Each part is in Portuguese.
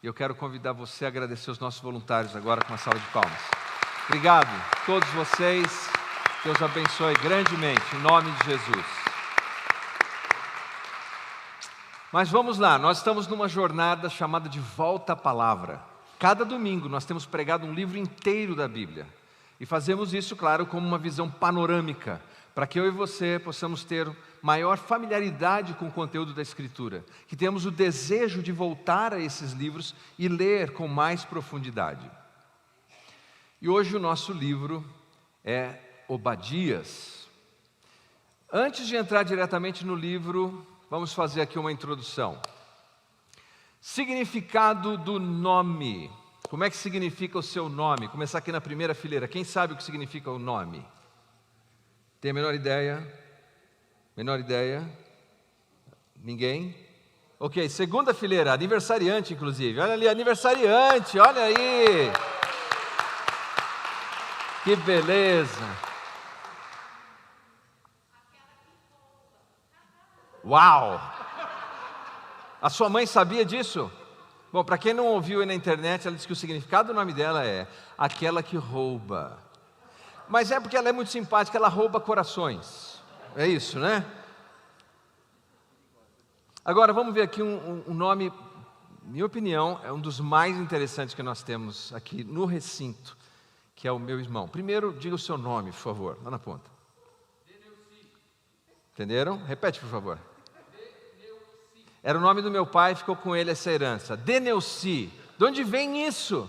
E eu quero convidar você a agradecer os nossos voluntários agora com uma salva de palmas. Obrigado a todos vocês. Deus abençoe grandemente, em nome de Jesus. Mas vamos lá, nós estamos numa jornada chamada de Volta à Palavra. Cada domingo nós temos pregado um livro inteiro da Bíblia. E fazemos isso, claro, como uma visão panorâmica, para que eu e você possamos ter maior familiaridade com o conteúdo da Escritura, que tenhamos o desejo de voltar a esses livros e ler com mais profundidade. E hoje o nosso livro é Obadias. Antes de entrar diretamente no livro, vamos fazer aqui uma introdução. Significado do nome. Como é que significa o seu nome? Começar aqui na primeira fileira. Quem sabe o que significa o nome? Tem a menor ideia? Menor ideia? Ninguém? Ok, segunda fileira, aniversariante inclusive. Olha ali, aniversariante, olha aí. Que beleza. Uau! A sua mãe sabia disso? Bom, para quem não ouviu aí na internet, ela disse que o significado do nome dela é aquela que rouba. Mas é porque ela é muito simpática, ela rouba corações. É isso, né? Agora, vamos ver aqui um nome, minha opinião, é um dos mais interessantes que nós temos aqui no recinto, que é o meu irmão. Primeiro, diga o seu nome, por favor, lá na ponta. Deneuci. Entenderam? Repete, por favor. Deneuci. Era o nome do meu pai, ficou com ele essa herança. Deneuci. De onde vem isso?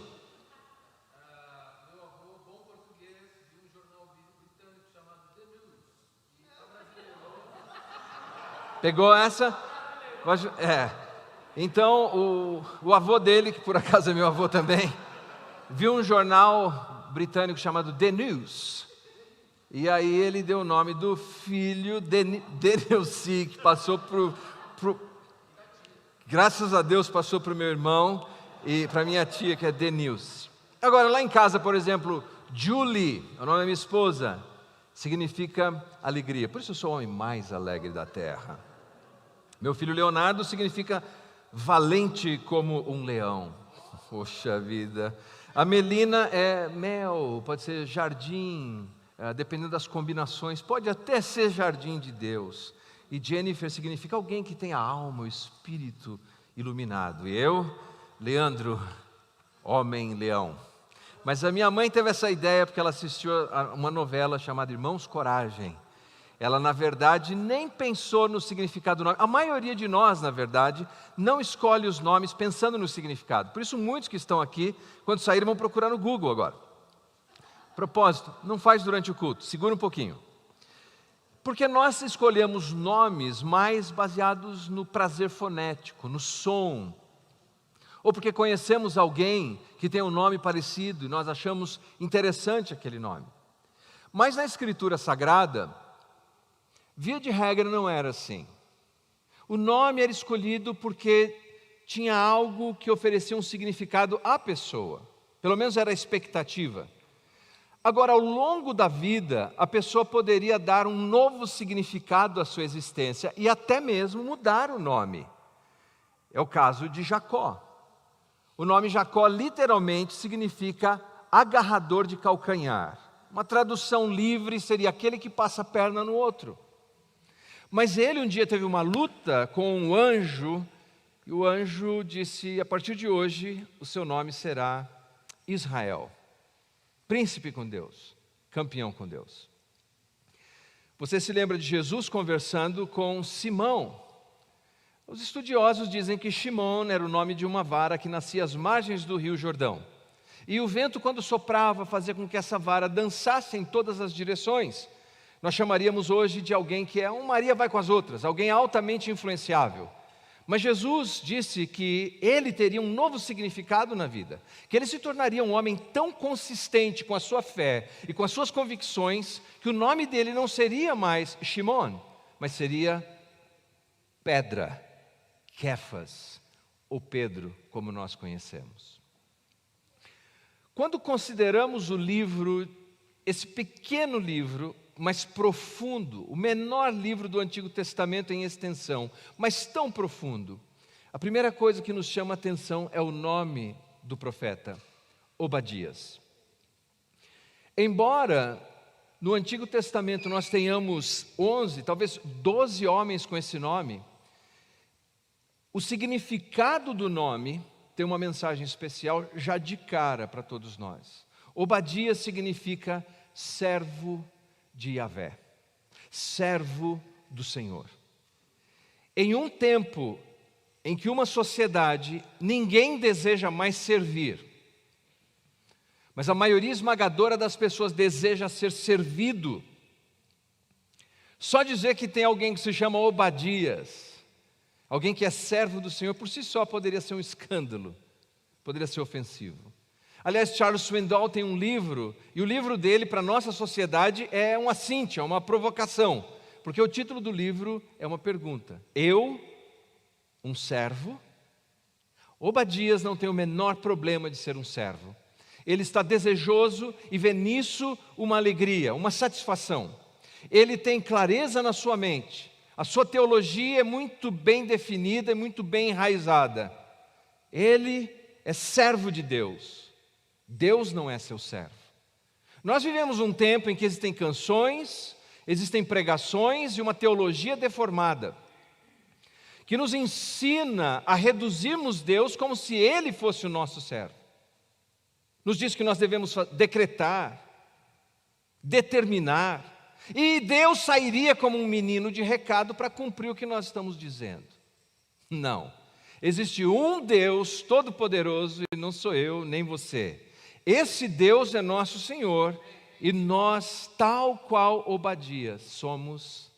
Meu avô, bom português, de um jornal britânico chamado The News. Pegou essa? Então, o avô dele, que por acaso é meu avô também, viu um jornal britânico chamado The News. E aí ele deu o nome do filho, Deneuci, que passou graças a Deus passou para o meu irmão e para minha tia, que é The News. Agora, lá em casa, por exemplo, Julie, o nome da minha esposa, significa alegria. Por isso eu sou o homem mais alegre da terra. Meu filho Leonardo significa valente como um leão. Poxa vida. A Melina é mel, pode ser jardim, dependendo das combinações, pode até ser jardim de Deus. E Jennifer significa alguém que tem a alma, o espírito iluminado. E eu, Leandro, homem-leão. Mas a minha mãe teve essa ideia porque ela assistiu a uma novela chamada Irmãos Coragem. Ela, na verdade, nem pensou no significado do nome. A maioria de nós, na verdade, não escolhe os nomes pensando no significado. Por isso, muitos que estão aqui, quando saírem, vão procurar no Google agora. Propósito, não faz durante o culto, segura um pouquinho. Porque nós escolhemos nomes mais baseados no prazer fonético, no som. Ou porque conhecemos alguém que tem um nome parecido e nós achamos interessante aquele nome. Mas na Escritura Sagrada, via de regra não era assim. O nome era escolhido porque tinha algo que oferecia um significado à pessoa. Pelo menos era a expectativa. Agora, ao longo da vida, a pessoa poderia dar um novo significado à sua existência e até mesmo mudar o nome. É o caso de Jacó. O nome Jacó literalmente significa agarrador de calcanhar. Uma tradução livre seria aquele que passa a perna no outro. Mas ele um dia teve uma luta com um anjo, e o anjo disse: a partir de hoje, o seu nome será Israel. Príncipe com Deus, campeão com Deus. Você se lembra de Jesus conversando com Simão. Os estudiosos dizem que Shimon era o nome de uma vara que nascia às margens do rio Jordão. E o vento, quando soprava, fazia com que essa vara dançasse em todas as direções. Nós chamaríamos hoje de alguém que é um Maria vai com as outras, alguém altamente influenciável. Mas Jesus disse que ele teria um novo significado na vida, que ele se tornaria um homem tão consistente com a sua fé e com as suas convicções, que o nome dele não seria mais Shimon, mas seria Pedra, Kefas, ou Pedro, como nós conhecemos. Quando consideramos o livro, esse pequeno livro, mas profundo, o menor livro do Antigo Testamento em extensão, mas tão profundo, A primeira coisa que nos chama a atenção é o nome do profeta, Obadias. Embora no Antigo Testamento nós tenhamos 11, talvez 12 homens com esse nome, o significado do nome tem uma mensagem especial já de cara para todos nós. Obadias significa servo de Yahvé, servo do Senhor. Em um tempo em que uma sociedade ninguém deseja mais servir, mas a maioria esmagadora das pessoas deseja ser servido, só dizer que tem alguém que se chama Obadias, alguém que é servo do Senhor, por si só poderia ser um escândalo, poderia ser ofensivo. Aliás, Charles Swindoll tem um livro, e o livro dele para a nossa sociedade é um assinte, é uma provocação, porque o título do livro é uma pergunta. Eu, um servo? Obadias não tem o menor problema de ser um servo. Ele está desejoso e vê nisso uma alegria, uma satisfação. Ele tem clareza na sua mente. A sua teologia é muito bem definida, é muito bem enraizada. Ele é servo de Deus. Deus não é seu servo. Nós vivemos um tempo em que existem canções, existem pregações e uma teologia deformada, que nos ensina a reduzirmos Deus como se Ele fosse o nosso servo. Nos diz que nós devemos decretar, determinar, e Deus sairia como um menino de recado para cumprir o que nós estamos dizendo. Não. Existe um Deus todo-poderoso e não sou eu nem você. Esse Deus é nosso Senhor e nós, tal qual Obadias, somos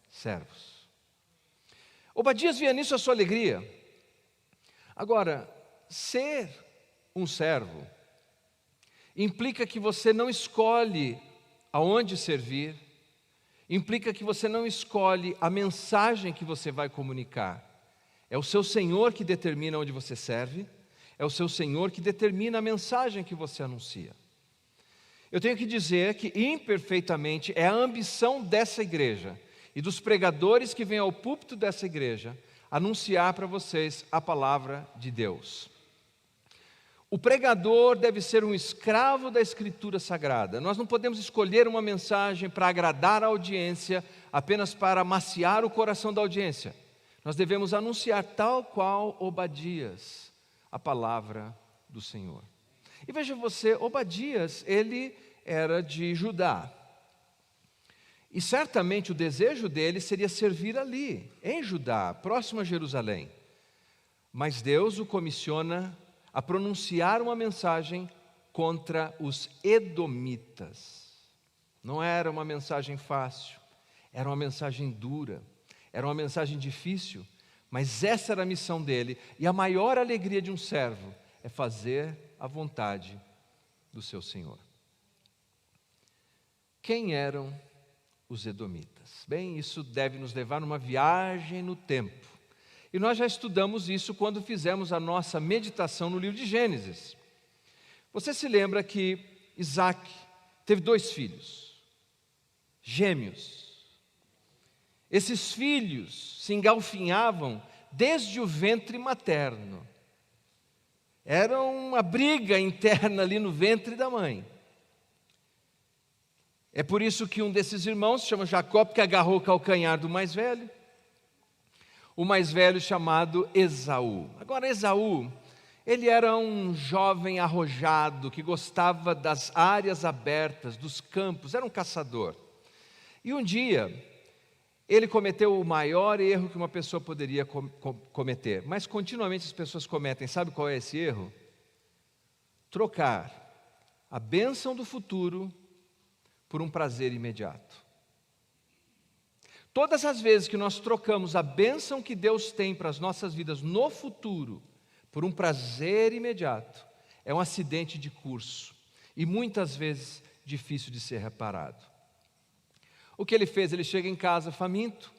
servos. Obadias via nisso a sua alegria. Agora, ser um servo implica que você não escolhe aonde servir, implica que você não escolhe a mensagem que você vai comunicar. É o seu Senhor que determina onde você serve, é o seu Senhor que determina a mensagem que você anuncia. Eu tenho que dizer que imperfeitamente é a ambição dessa igreja e dos pregadores que vêm ao púlpito dessa igreja anunciar para vocês a palavra de Deus. O pregador deve ser um escravo da Escritura Sagrada. Nós não podemos escolher uma mensagem para agradar a audiência, apenas para amaciar o coração da audiência. Nós devemos anunciar tal qual Obadias, a palavra do Senhor. E veja você, Obadias, ele era de Judá. E certamente o desejo dele seria servir ali, em Judá, próximo a Jerusalém. Mas Deus o comissiona a pronunciar uma mensagem contra os edomitas. Não era uma mensagem fácil, era uma mensagem dura, era uma mensagem difícil, mas essa era a missão dele. E a maior alegria de um servo é fazer a vontade do seu Senhor. Quem eram os edomitas? Bem, isso deve nos levar numa viagem no tempo. E nós já estudamos isso quando fizemos a nossa meditação no livro de Gênesis. Você se lembra que Isaac teve 2 filhos, gêmeos. Esses filhos se engalfinhavam desde o ventre materno. Era uma briga interna ali no ventre da mãe. É por isso que um desses irmãos se chama Jacó, porque agarrou o calcanhar do mais velho. O mais velho chamado Esaú. Agora Esaú, ele era um jovem arrojado que gostava das áreas abertas, dos campos, era um caçador. E um dia, ele cometeu o maior erro que uma pessoa poderia cometer, mas continuamente as pessoas cometem. Sabe qual é esse erro? Trocar a bênção do futuro por um prazer imediato. Todas as vezes que nós trocamos a bênção que Deus tem para as nossas vidas no futuro por um prazer imediato, é um acidente de curso e muitas vezes difícil de ser reparado. O que ele fez? Ele chega em casa faminto,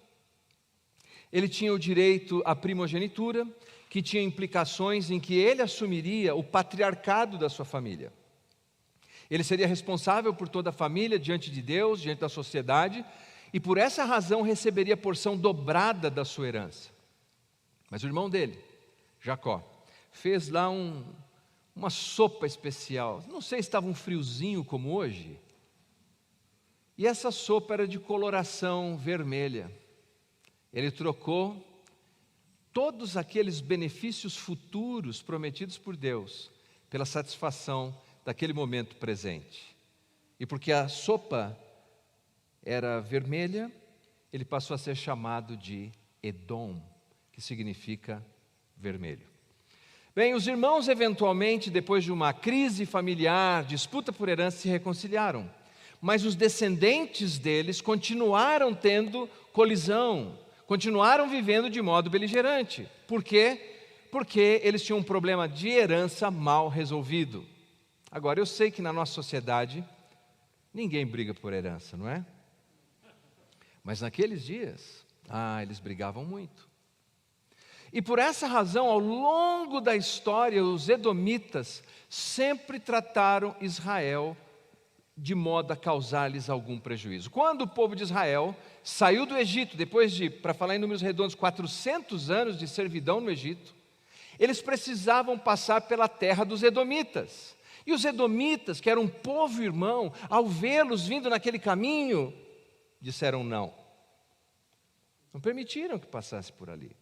ele tinha o direito à primogenitura, que tinha implicações em que ele assumiria o patriarcado da sua família. Ele seria responsável por toda a família diante de Deus, diante da sociedade, e por essa razão receberia a porção dobrada da sua herança. Mas o irmão dele, Jacó, fez lá uma sopa especial. Não sei se estava um friozinho como hoje. E essa sopa era de coloração vermelha. Ele trocou todos aqueles benefícios futuros prometidos por Deus pela satisfação daquele momento presente. E porque a sopa era vermelha, ele passou a ser chamado de Edom, que significa vermelho. Bem, os irmãos eventualmente, depois de uma crise familiar, disputa por herança, se reconciliaram. Mas os descendentes deles continuaram tendo colisão, continuaram vivendo de modo beligerante. Por quê? Porque eles tinham um problema de herança mal resolvido. Agora, eu sei que na nossa sociedade, ninguém briga por herança, não é? Mas naqueles dias, eles brigavam muito. E por essa razão, ao longo da história, os edomitas sempre trataram Israel de modo a causar-lhes algum prejuízo. Quando o povo de Israel saiu do Egito, depois de, para falar em números redondos, 400 anos de servidão no Egito, eles precisavam passar pela terra dos edomitas. E os edomitas, que eram um povo irmão, ao vê-los vindo naquele caminho, disseram não. Não permitiram que passasse por ali.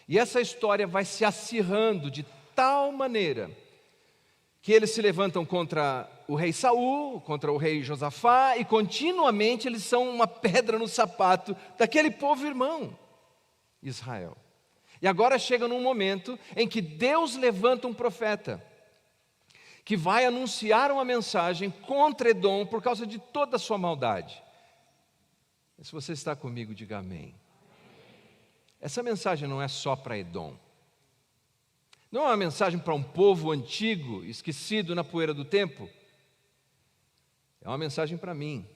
E essa história vai se acirrando de tal maneira que eles se levantam contra o rei Saul, contra o rei Josafá, e continuamente eles são uma pedra no sapato daquele povo irmão, Israel. E agora chega num momento em que Deus levanta um profeta, que vai anunciar uma mensagem contra Edom por causa de toda a sua maldade. Se você está comigo, diga amém. Essa mensagem não é só para Edom. Não é uma mensagem para um povo antigo, esquecido na poeira do tempo. É uma mensagem para mim.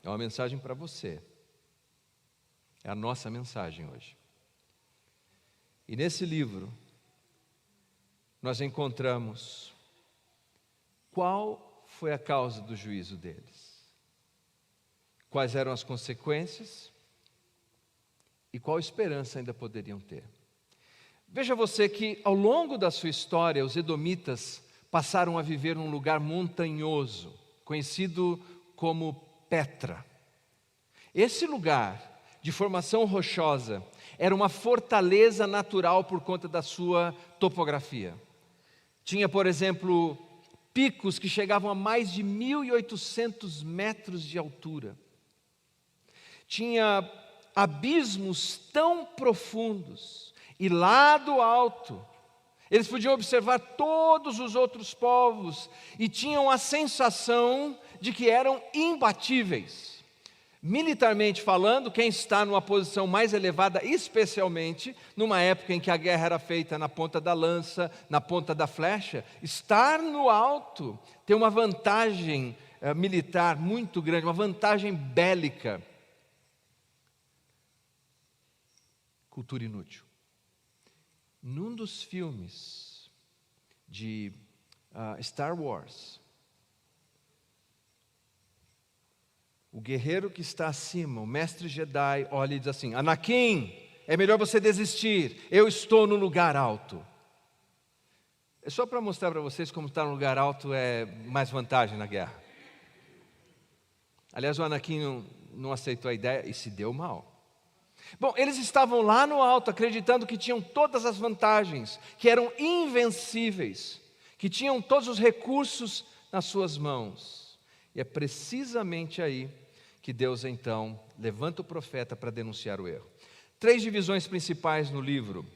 É uma mensagem para você. É a nossa mensagem hoje. E nesse livro, nós encontramos qual foi a causa do juízo deles, quais eram as consequências e qual esperança ainda poderiam ter. Veja você que ao longo da sua história, os edomitas passaram a viver num lugar montanhoso, conhecido como Petra. Esse lugar, de formação rochosa, era uma fortaleza natural por conta da sua topografia. Tinha, por exemplo, picos que chegavam a mais de 1.800 metros de altura. Tinha abismos tão profundos, e lá do alto, eles podiam observar todos os outros povos, e tinham a sensação de que eram imbatíveis. Militarmente falando, quem está numa posição mais elevada, especialmente numa época em que a guerra era feita na ponta da lança, na ponta da flecha, estar no alto tem uma vantagem militar muito grande, uma vantagem bélica. Cultura inútil. Num dos filmes de Star Wars, o guerreiro que está acima, o mestre Jedi, olha e diz assim: Anakin, é melhor você desistir, eu estou no lugar alto. É só para mostrar para vocês como estar no lugar alto é mais vantagem na guerra. Aliás, o Anakin não aceitou a ideia e se deu mal. Bom, eles estavam lá no alto, acreditando que tinham todas as vantagens, que eram invencíveis, que tinham todos os recursos nas suas mãos. E é precisamente aí que Deus então levanta o profeta para denunciar o erro. 3 divisões principais no livro: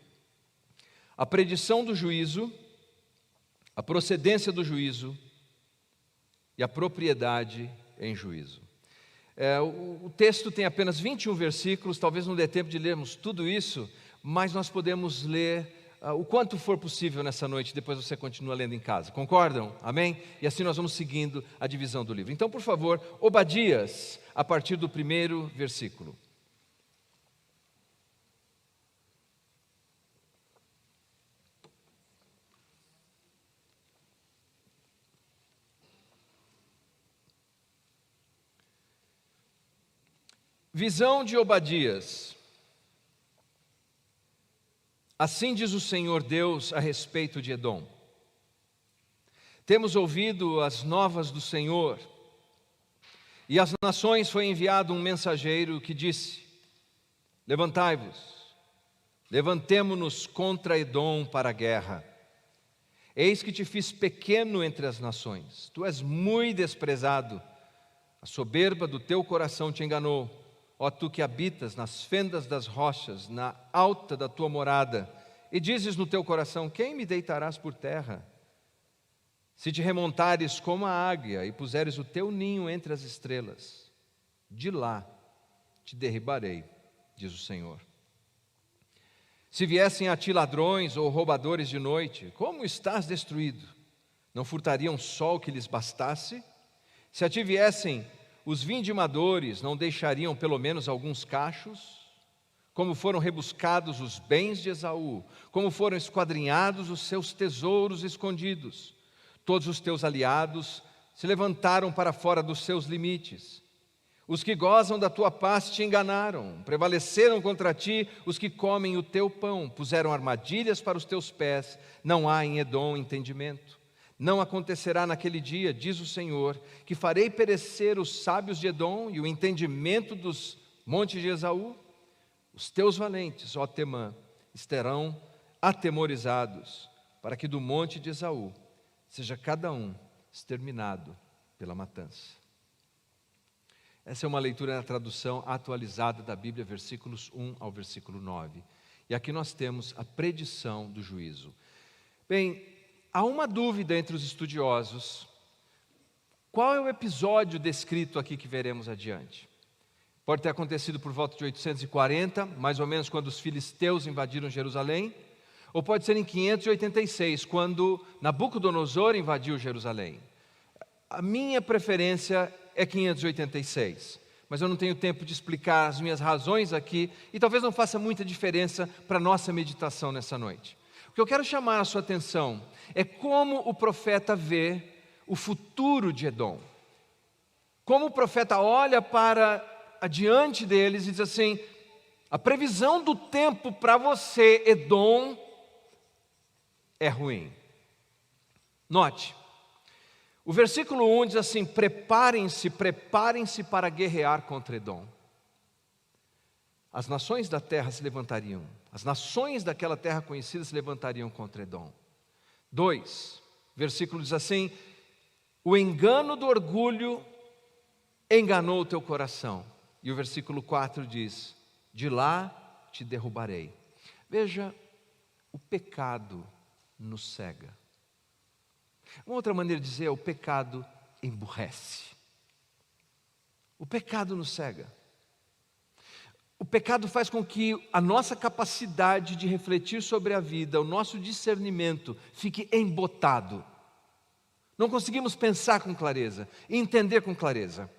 a predição do juízo, a procedência do juízo e a propriedade em juízo. O texto tem apenas 21 versículos, talvez não dê tempo de lermos tudo isso, mas nós podemos ler o quanto for possível nessa noite, depois você continua lendo em casa, concordam? Amém? E assim nós vamos seguindo a divisão do livro. Então, por favor, Obadias, a partir do 1º versículo. Visão de Obadias. Assim diz o Senhor Deus a respeito de Edom: temos ouvido as novas do Senhor, e às nações foi enviado um mensageiro que disse: levantai-vos, levantemo-nos contra Edom para a guerra. Eis que te fiz pequeno entre as nações, tu és muito desprezado, a soberba do teu coração te enganou, ó tu que habitas nas fendas das rochas, na alta da tua morada, e dizes no teu coração: quem me deitarás por terra? Se te remontares como a águia e puseres o teu ninho entre as estrelas, de lá te derribarei, diz o Senhor. Se viessem a ti ladrões ou roubadores de noite, como estás destruído? Não furtariam sol que lhes bastasse? Se a ti viessem os vindimadores, não deixariam pelo menos alguns cachos? Como foram rebuscados os bens de Esaú, como foram esquadrinhados os seus tesouros escondidos. Todos os teus aliados se levantaram para fora dos seus limites. Os que gozam da tua paz te enganaram, prevaleceram contra ti os que comem o teu pão, puseram armadilhas para os teus pés, não há em Edom entendimento. Não acontecerá naquele dia, diz o Senhor, que farei perecer os sábios de Edom e o entendimento dos montes de Esaú. Os teus valentes, ó Temã, estarão atemorizados, para que do monte de Esaú seja cada um exterminado pela matança. Essa é uma leitura na tradução atualizada da Bíblia, versículos 1 ao versículo 9. E aqui nós temos a predição do juízo. Bem, há uma dúvida entre os estudiosos. Qual é o episódio descrito aqui que veremos adiante? Pode ter acontecido por volta de 840, mais ou menos quando os filisteus invadiram Jerusalém, ou pode ser em 586, quando Nabucodonosor invadiu Jerusalém. A minha preferência é 586, mas eu não tenho tempo de explicar as minhas razões aqui, e talvez não faça muita diferença para a nossa meditação nessa noite. O que eu quero chamar a sua atenção é como o profeta vê o futuro de Edom. Como o profeta olha para adiante deles e diz assim: a previsão do tempo para você, Edom, é ruim. Note, o versículo 1 diz assim: preparem-se para guerrear contra Edom. As nações da terra se levantariam, as nações daquela terra conhecida se levantariam contra Edom. 2, versículo diz assim: o engano do orgulho enganou o teu coração. E o versículo 4 diz: de lá te derrubarei. Veja, o pecado nos cega. Uma outra maneira de dizer é: o pecado emburrece. O pecado nos cega. O pecado faz com que a nossa capacidade de refletir sobre a vida, o nosso discernimento, fique embotado. Não conseguimos pensar com clareza e entender com clareza.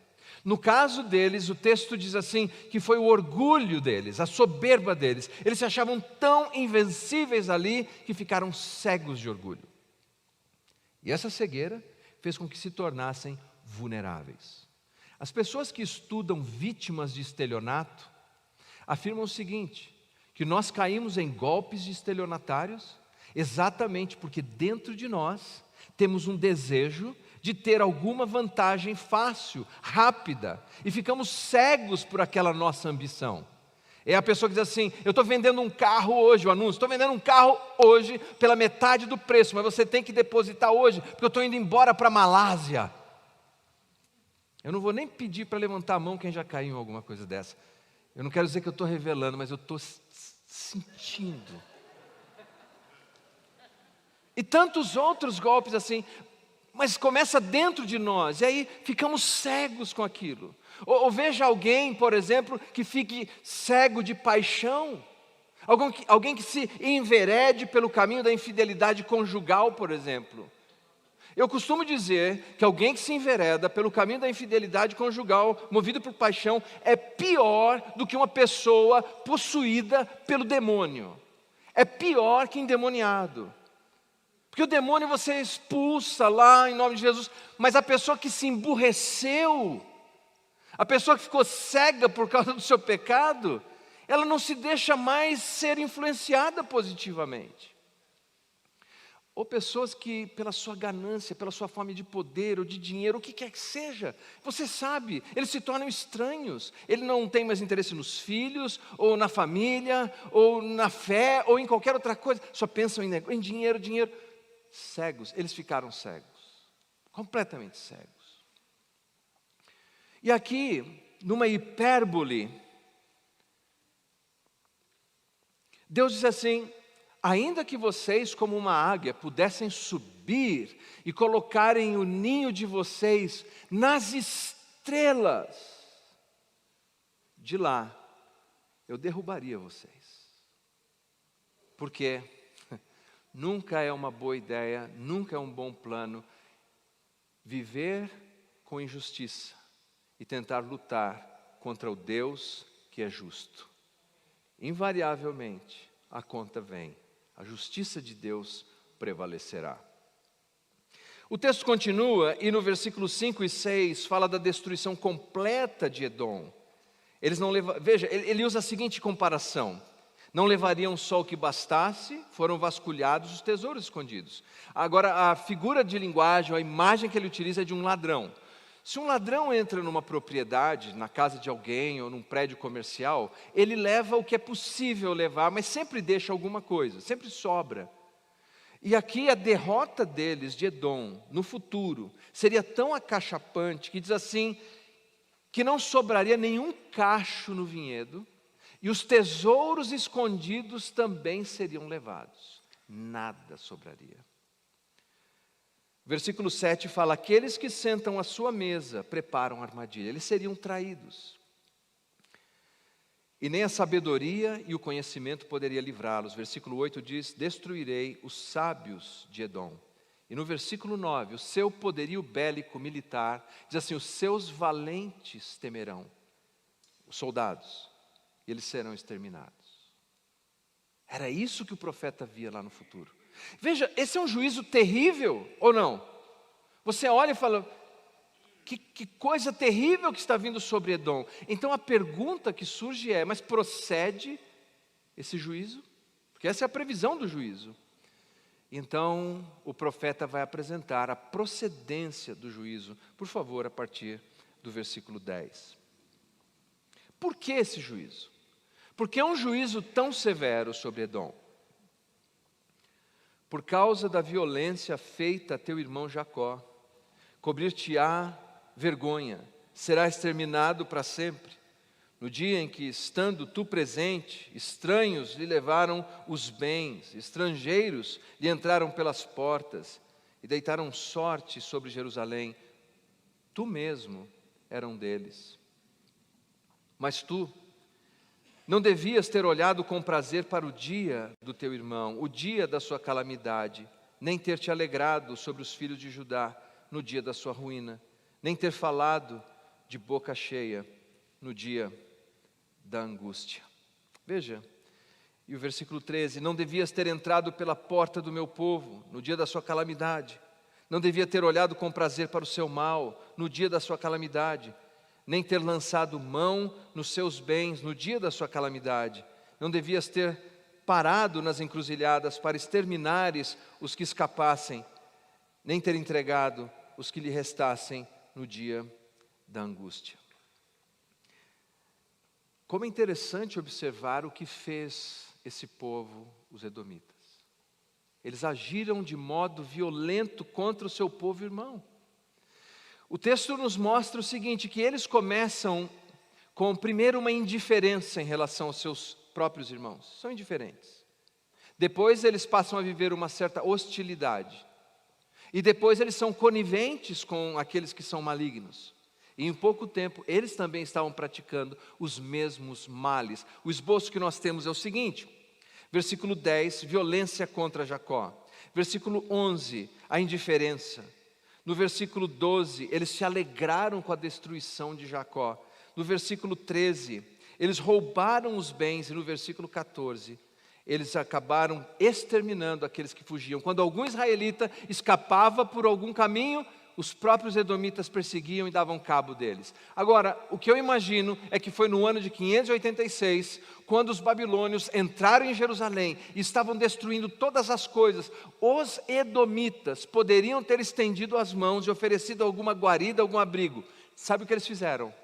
No caso deles, o texto diz assim, que foi o orgulho deles, a soberba deles. Eles se achavam tão invencíveis ali que ficaram cegos de orgulho. E essa cegueira fez com que se tornassem vulneráveis. As pessoas que estudam vítimas de estelionato afirmam o seguinte, que nós caímos em golpes de estelionatários exatamente porque dentro de nós temos um desejo de ter alguma vantagem fácil, rápida, e ficamos cegos por aquela nossa ambição. É a pessoa que diz assim: eu estou vendendo um carro hoje, o anúncio, estou vendendo um carro hoje pela metade do preço, mas você tem que depositar hoje, porque eu estou indo embora para a Malásia. Eu não vou nem pedir para levantar a mão quem já caiu em alguma coisa dessa. Eu não quero dizer que eu estou revelando, mas eu estou sentindo. E tantos outros golpes assim, mas começa dentro de nós, e aí ficamos cegos com aquilo. Ou veja alguém, por exemplo, que fique cego de paixão, alguém que se enverede pelo caminho da infidelidade conjugal, por exemplo. Eu costumo dizer que alguém que se envereda pelo caminho da infidelidade conjugal, movido por paixão, é pior do que uma pessoa possuída pelo demônio. É pior que endemoniado. Porque o demônio você expulsa lá em nome de Jesus, mas a pessoa que se emburreceu, a pessoa que ficou cega por causa do seu pecado, ela não se deixa mais ser influenciada positivamente. Ou pessoas que, pela sua ganância, pela sua fome de poder ou de dinheiro, o que quer que seja, você sabe, eles se tornam estranhos. Ele não tem mais interesse nos filhos, ou na família, ou na fé, ou em qualquer outra coisa. Só pensam em dinheiro, dinheiro. Cegos, eles ficaram cegos, completamente cegos. E aqui, numa hipérbole, Deus diz assim: ainda que vocês, como uma águia, pudessem subir e colocarem o ninho de vocês nas estrelas, de lá eu derrubaria vocês. Porque nunca é uma boa ideia, nunca é um bom plano viver com injustiça e tentar lutar contra o Deus que é justo. Invariavelmente, a conta vem. A justiça de Deus prevalecerá. O texto continua e no versículo 5 e 6 fala da destruição completa de Edom. Veja, ele usa a seguinte comparação: não levariam só o que bastasse, foram vasculhados os tesouros escondidos. Agora, a figura de linguagem, a imagem que ele utiliza é de um ladrão. Se um ladrão entra numa propriedade, na casa de alguém ou num prédio comercial, ele leva o que é possível levar, mas sempre deixa alguma coisa, sempre sobra. E aqui a derrota deles, de Edom, no futuro, seria tão acachapante que diz assim, que não sobraria nenhum cacho no vinhedo, e os tesouros escondidos também seriam levados. Nada sobraria. Versículo 7 fala: aqueles que sentam à sua mesa preparam armadilha. Eles seriam traídos. E nem a sabedoria e o conhecimento poderia livrá-los. Versículo 8 diz: destruirei os sábios de Edom. E no versículo 9, o seu poderio bélico militar, diz assim: os seus valentes temerão, os soldados, e eles serão exterminados. Era isso que o profeta via lá no futuro. Veja, esse é um juízo terrível, ou não? Você olha e fala, que coisa terrível que está vindo sobre Edom. Então a pergunta que surge é, mas procede esse juízo? Porque essa é a previsão do juízo. Então o profeta vai apresentar a procedência do juízo, por favor, a partir do versículo 10. Por que esse juízo? Porque é um juízo tão severo sobre Edom. Por causa da violência feita a teu irmão Jacó, cobrir-te-á vergonha, será exterminado para sempre. No dia em que, estando tu presente, estranhos lhe levaram os bens, estrangeiros lhe entraram pelas portas e deitaram sorte sobre Jerusalém, tu mesmo era um deles. Mas tu não devias ter olhado com prazer para o dia do teu irmão, o dia da sua calamidade, nem ter te alegrado sobre os filhos de Judá no dia da sua ruína, nem ter falado de boca cheia no dia da angústia. Veja, e o versículo 13, não devias ter entrado pela porta do meu povo no dia da sua calamidade, não devia ter olhado com prazer para o seu mal no dia da sua calamidade, nem ter lançado mão nos seus bens no dia da sua calamidade. Não devias ter parado nas encruzilhadas para exterminares os que escapassem, nem ter entregado os que lhe restassem no dia da angústia. Como é interessante observar o que fez esse povo, os edomitas. Eles agiram de modo violento contra o seu povo irmão. O texto nos mostra o seguinte, que eles começam com primeiro uma indiferença em relação aos seus próprios irmãos. São indiferentes. Depois eles passam a viver uma certa hostilidade. E depois eles são coniventes com aqueles que são malignos. E em pouco tempo eles também estavam praticando os mesmos males. O esboço que nós temos é o seguinte, versículo 10, violência contra Jacó. Versículo 11, a indiferença. No versículo 12, eles se alegraram com a destruição de Jacó. No versículo 13, eles roubaram os bens. E no versículo 14, eles acabaram exterminando aqueles que fugiam. Quando algum israelita escapava por algum caminho, os próprios edomitas perseguiam e davam cabo deles. Agora, o que eu imagino é que foi no ano de 586, quando os babilônios entraram em Jerusalém e estavam destruindo todas as coisas. Os edomitas poderiam ter estendido as mãos e oferecido alguma guarida, algum abrigo. Sabe o que eles fizeram?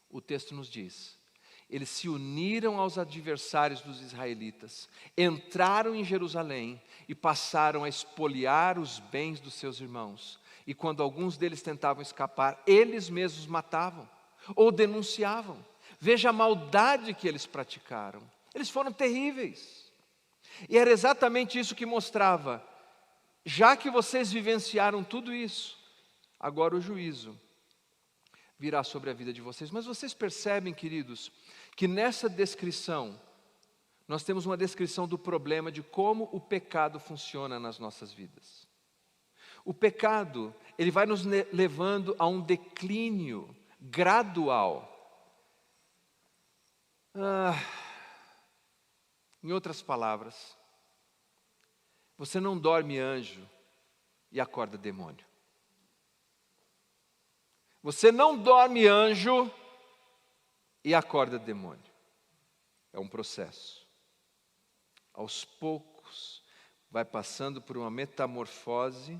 O texto nos diz: eles se uniram aos adversários dos israelitas, entraram em Jerusalém e passaram a espoliar os bens dos seus irmãos. E quando alguns deles tentavam escapar, eles mesmos matavam ou denunciavam. Veja a maldade que eles praticaram. Eles foram terríveis. E era exatamente isso que mostrava: já que vocês vivenciaram tudo isso, agora o juízo virá sobre a vida de vocês. Mas vocês percebem, queridos, que nessa descrição, nós temos uma descrição do problema de como o pecado funciona nas nossas vidas. O pecado, ele vai nos levando a um declínio gradual. Em outras palavras, você não dorme anjo e acorda demônio. Você não dorme anjo e acorda demônio. É um processo. Aos poucos, vai passando por uma metamorfose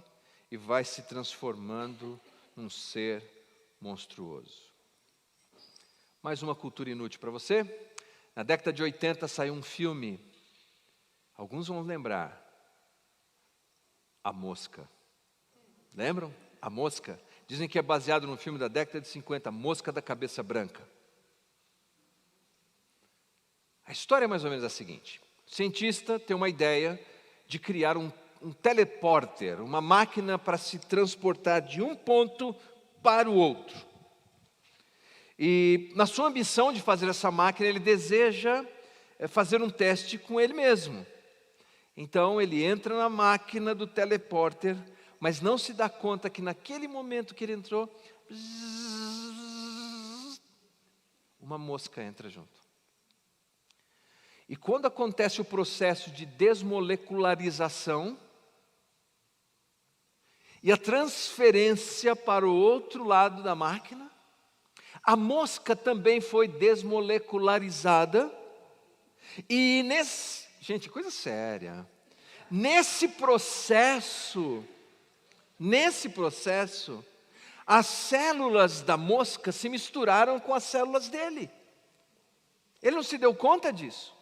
e vai se transformando num ser monstruoso. Mais uma cultura inútil para você. Na década de 80 saiu um filme, alguns vão lembrar, A Mosca. Lembram? A Mosca. Dizem que é baseado num filme da década de 50, Mosca da Cabeça Branca. A história é mais ou menos a seguinte: o cientista tem uma ideia de criar um teleporter, uma máquina para se transportar de um ponto para o outro. E na sua ambição de fazer essa máquina, ele deseja fazer um teste com ele mesmo. Então ele entra na máquina do teleporter, mas não se dá conta que naquele momento que ele entrou, uma mosca entra junto. E quando acontece o processo de desmolecularização e a transferência para o outro lado da máquina, a mosca também foi desmolecularizada. E gente, coisa séria. Nesse processo, as células da mosca se misturaram com as células dele. Ele não se deu conta disso.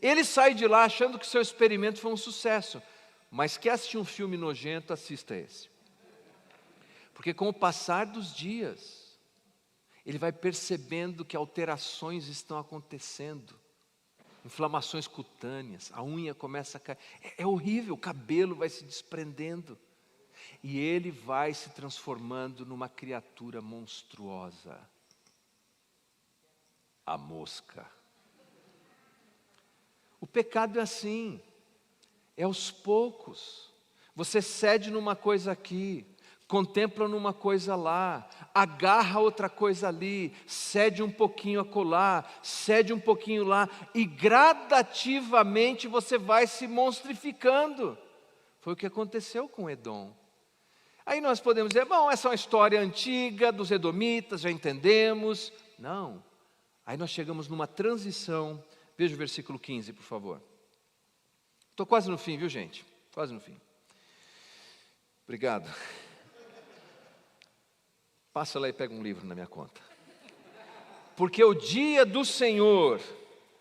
Ele sai de lá achando que seu experimento foi um sucesso. Mas quer assistir um filme nojento, assista esse. Porque com o passar dos dias, ele vai percebendo que alterações estão acontecendo. Inflamações cutâneas, a unha começa a cair. É horrível, o cabelo vai se desprendendo. E ele vai se transformando numa criatura monstruosa. A mosca. O pecado é assim, é aos poucos. Você cede numa coisa aqui, contempla numa coisa lá, agarra outra coisa ali, cede um pouquinho acolá, cede um pouquinho lá, e gradativamente você vai se monstrificando. Foi o que aconteceu com Edom. Aí nós podemos dizer, bom, essa é uma história antiga dos edomitas, já entendemos. Não, aí nós chegamos numa transição. Veja o versículo 15, por favor. Estou quase no fim, viu, gente? Quase no fim. Obrigado. Passa lá e pega um livro na minha conta. Porque o dia do Senhor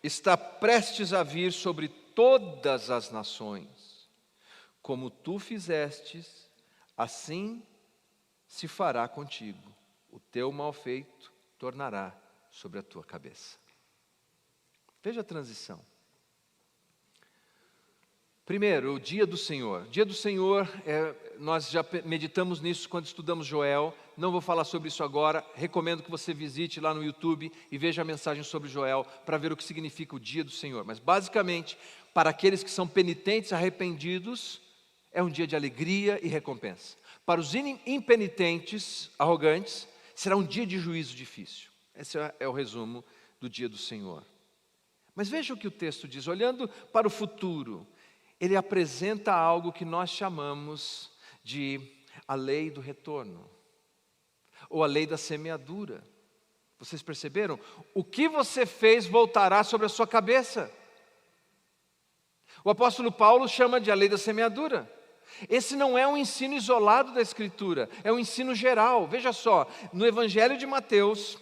está prestes a vir sobre todas as nações. Como tu fizestes, assim se fará contigo. O teu mal feito tornará sobre a tua cabeça. Veja a transição. Primeiro, o dia do Senhor. O dia do Senhor, nós já meditamos nisso quando estudamos Joel. Não vou falar sobre isso agora. Recomendo que você visite lá no YouTube e veja a mensagem sobre Joel para ver o que significa o dia do Senhor. Mas basicamente, para aqueles que são penitentes, arrependidos, é um dia de alegria e recompensa. Para os impenitentes, arrogantes, será um dia de juízo difícil. Esse é o resumo do dia do Senhor. Mas veja o que o texto diz, olhando para o futuro, ele apresenta algo que nós chamamos de a lei do retorno, ou a lei da semeadura. Vocês perceberam? O que você fez voltará sobre a sua cabeça. O apóstolo Paulo chama de a lei da semeadura. Esse não é um ensino isolado da Escritura, é um ensino geral. Veja só, no Evangelho de Mateus,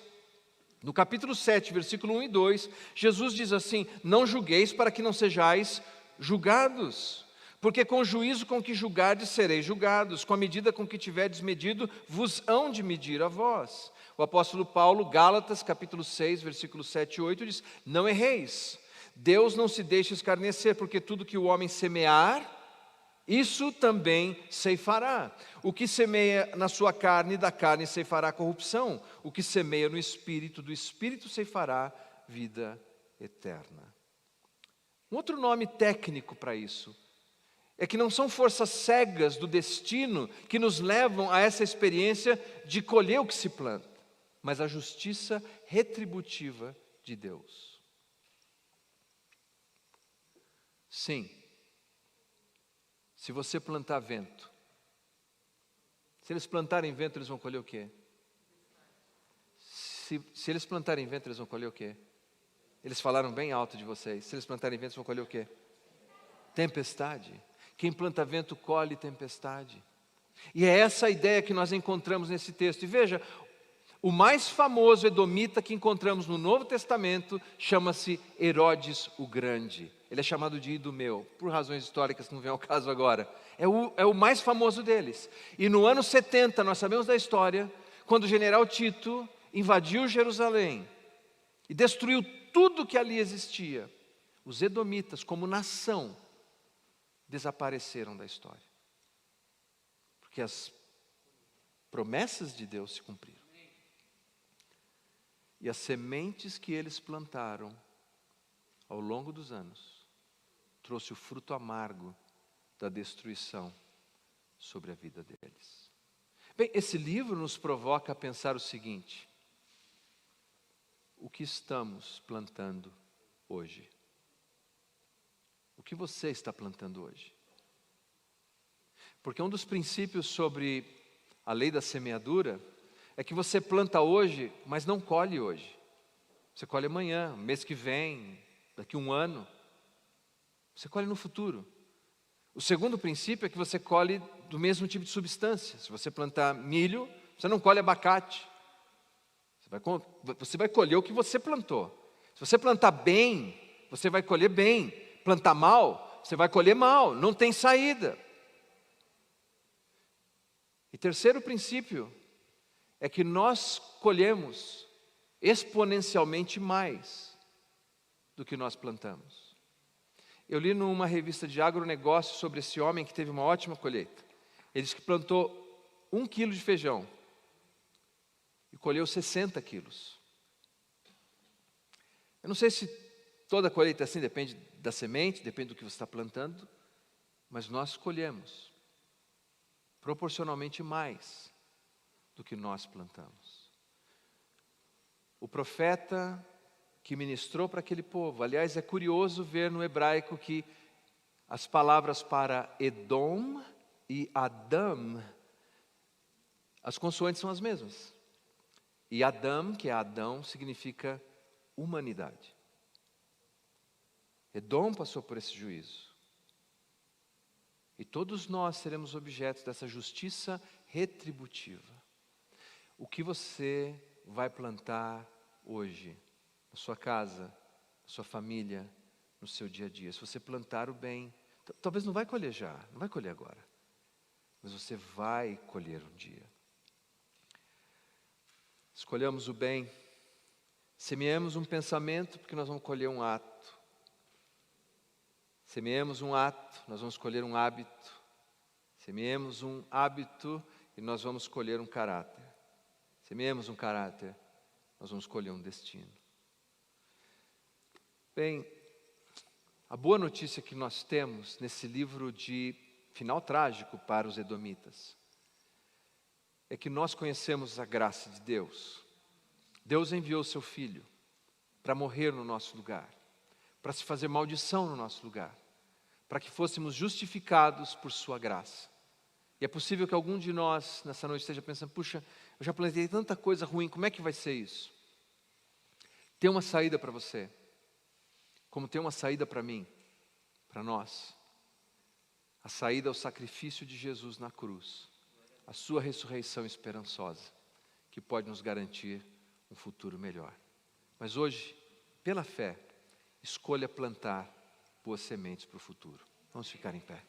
no capítulo 7, versículo 1 e 2, Jesus diz assim: não julgueis para que não sejais julgados, porque com o juízo com que julgardes sereis julgados, com a medida com que tiverdes medido, vos hão de medir a vós. O apóstolo Paulo, Gálatas, capítulo 6, versículos 7 e 8, diz: não erreis, Deus não se deixa escarnecer, porque tudo que o homem semear, isso também ceifará. O que semeia na sua carne, da carne ceifará corrupção. O que semeia no Espírito, do Espírito ceifará vida eterna. Um outro nome técnico para isso é que não são forças cegas do destino que nos levam a essa experiência de colher o que se planta, mas a justiça retributiva de Deus. Sim, se você plantar vento, se eles plantarem vento, eles vão colher o quê? Se eles plantarem vento, eles vão colher o quê? Eles falaram bem alto de vocês. Se eles plantarem vento, eles vão colher o quê? Tempestade. Quem planta vento, colhe tempestade. E é essa a ideia que nós encontramos nesse texto. E veja, o mais famoso edomita que encontramos no Novo Testamento chama-se Herodes o Grande. Ele é chamado de Idumeu, por razões históricas que não vem ao caso agora. É o mais famoso deles. E no ano 70, nós sabemos da história, quando o general Tito invadiu Jerusalém e destruiu tudo que ali existia, os edomitas, como nação, desapareceram da história. Porque as promessas de Deus se cumpriram. E as sementes que eles plantaram ao longo dos anos trouxe o fruto amargo da destruição sobre a vida deles. Bem, esse livro nos provoca a pensar o seguinte: o que estamos plantando hoje? O que você está plantando hoje? Porque um dos princípios sobre a lei da semeadura é que você planta hoje, mas não colhe hoje. Você colhe amanhã, mês que vem, daqui a um ano. Você colhe no futuro. O segundo princípio é que você colhe do mesmo tipo de substância. Se você plantar milho, você não colhe abacate. Você vai colher o que você plantou. Se você plantar bem, você vai colher bem. Plantar mal, você vai colher mal. Não tem saída. E terceiro princípio é que nós colhemos exponencialmente mais do que nós plantamos. Eu li numa revista de agronegócio sobre esse homem que teve uma ótima colheita. Ele disse que plantou 1 quilo de feijão e colheu 60 quilos. Eu não sei se toda colheita é assim, depende da semente, depende do que você está plantando, mas nós colhemos proporcionalmente mais do que nós plantamos. O profeta que ministrou para aquele povo, aliás, é curioso ver no hebraico que as palavras para Edom e Adam, as consoantes são as mesmas. E Adam, que é Adão, significa humanidade. Edom passou por esse juízo. E todos nós seremos objetos dessa justiça retributiva. O que você vai plantar hoje, na sua casa, na sua família, no seu dia a dia? Se você plantar o bem, talvez não vai colher já, não vai colher agora, mas você vai colher um dia. Escolhamos o bem, semeamos um pensamento, porque nós vamos colher um ato. Semeemos um ato, nós vamos colher um hábito. Semeemos um hábito e nós vamos colher um caráter. Semeemos um caráter, nós vamos colher um destino. Bem, a boa notícia que nós temos nesse livro de final trágico para os edomitas é que nós conhecemos a graça de Deus. Deus enviou o seu Filho para morrer no nosso lugar, para se fazer maldição no nosso lugar, para que fôssemos justificados por sua graça. E é possível que algum de nós, nessa noite, esteja pensando, puxa, eu já plantei tanta coisa ruim, como é que vai ser isso? Tem uma saída para você, como tem uma saída para mim, para nós. A saída é o sacrifício de Jesus na cruz, a sua ressurreição esperançosa, que pode nos garantir um futuro melhor. Mas hoje, pela fé, escolha plantar boas sementes para o futuro. Vamos ficar em pé.